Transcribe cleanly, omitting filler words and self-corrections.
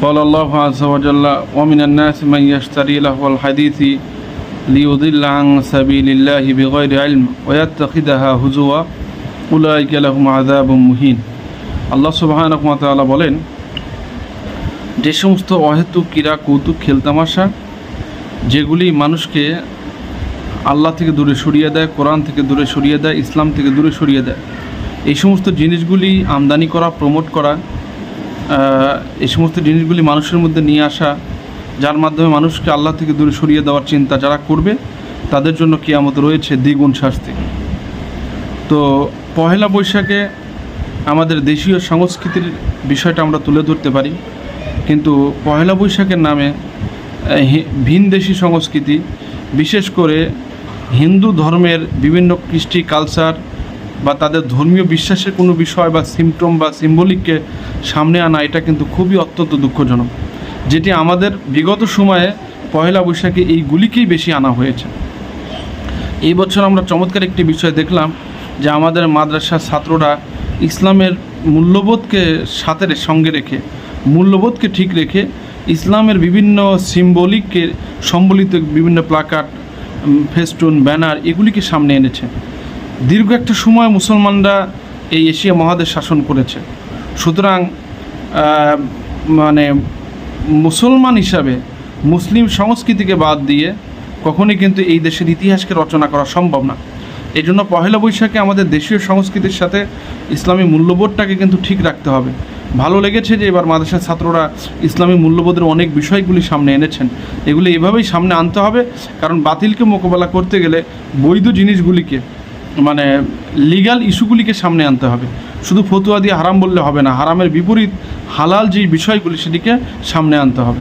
قال الله عز وجل ومن الناس من يشتري لهو الحديث ليضل عن سبيل الله بغير علم ويتخذها هزوا أولئك لهم عذاب مهين। আল্লাহ সুবহানাহু ওয়া তাআলা বলেন, যে সমস্ত অহেতুক ক্রীড়া কৌতুক খেলতামাশা যেগুলি মানুষকে আল্লাহ থেকে দূরে সরিয়ে দেয়, কোরআন থেকে দূরে সরিয়ে দেয়, ইসলাম থেকে দূরে সরিয়ে দেয়, এই সমস্ত জিনিসগুলি আমদানি করা, প্রমোট করা, এই সমস্ত জিনিসগুলি মানুষের মধ্যে নিয়ে আসা, যার মাধ্যমে মানুষকে আল্লাহ থেকে দূরে সরিয়ে দেওয়ার চিন্তা যারা করবে তাদের জন্য কিয়ামত রয়েছে দ্বিগুণ শাস্তি। তো পহেলা বৈশাখে আমাদের দেশীয় সংস্কৃতির বিষয়টা আমরা তুলে ধরতে পারি, কিন্তু পহেলা বৈশাখের নামে ভিনদেশি সংস্কৃতি, বিশেষ করে হিন্দু ধর্মের বিভিন্ন কৃষ্টি কালচার বা তাদের ধর্মীয় বিশ্বাসের কোনো বিষয় বা সিমটম বা সিম্বলিককে সামনে আনা, এটা কিন্তু খুবই অত্যন্ত দুঃখজনক, যেটি আমাদের বিগত সময়ে পহেলা বৈশাখে এইগুলিকেই বেশি আনা হয়েছে। এই বছর আমরা চমৎকার একটি বিষয় দেখলাম যে আমাদের মাদ্রাসার ছাত্ররা ইসলামের মূল্যবোধকে সঙ্গে রেখে, মূল্যবোধকে ঠিক রেখে ইসলামের বিভিন্ন সিম্বলিককে সম্বলিত বিভিন্ন প্লাকার্ড, ফেস্টুন, ব্যানার এগুলিকে সামনে এনেছে। দীর্ঘ একটা সময় মুসলমানরা এই এশিয়া মহাদেশ শাসন করেছে, সুতরাং মুসলমান হিসাবে মুসলিম সংস্কৃতিকে বাদ দিয়ে কখনোই কিন্তু এই দেশের ইতিহাসকে রচনা করা সম্ভব না। এই জন্য পহেলা বৈশাখে আমাদের দেশীয় সংস্কৃতির সাথে ইসলামী মূল্যবোধটাকে কিন্তু ঠিক রাখতে হবে। ভালো লেগেছে যে এবার মাদ্রাসার ছাত্ররা ইসলামী মূল্যবোধের অনেক বিষয়গুলি সামনে এনেছেন, এগুলি এভাবেই সামনে আনতে হবে, কারণ বাতিলকে মোকাবেলা করতে গেলে বৈধ জিনিসগুলিকে লিগ্যাল ইস্যুগুলিকে সামনে আনতে হবে। শুধু ফতুয়া দিয়ে হারাম বললে হবে না, হারামের বিপরীত হালাল যেই বিষয়গুলি সেটিকে সামনে আনতে হবে।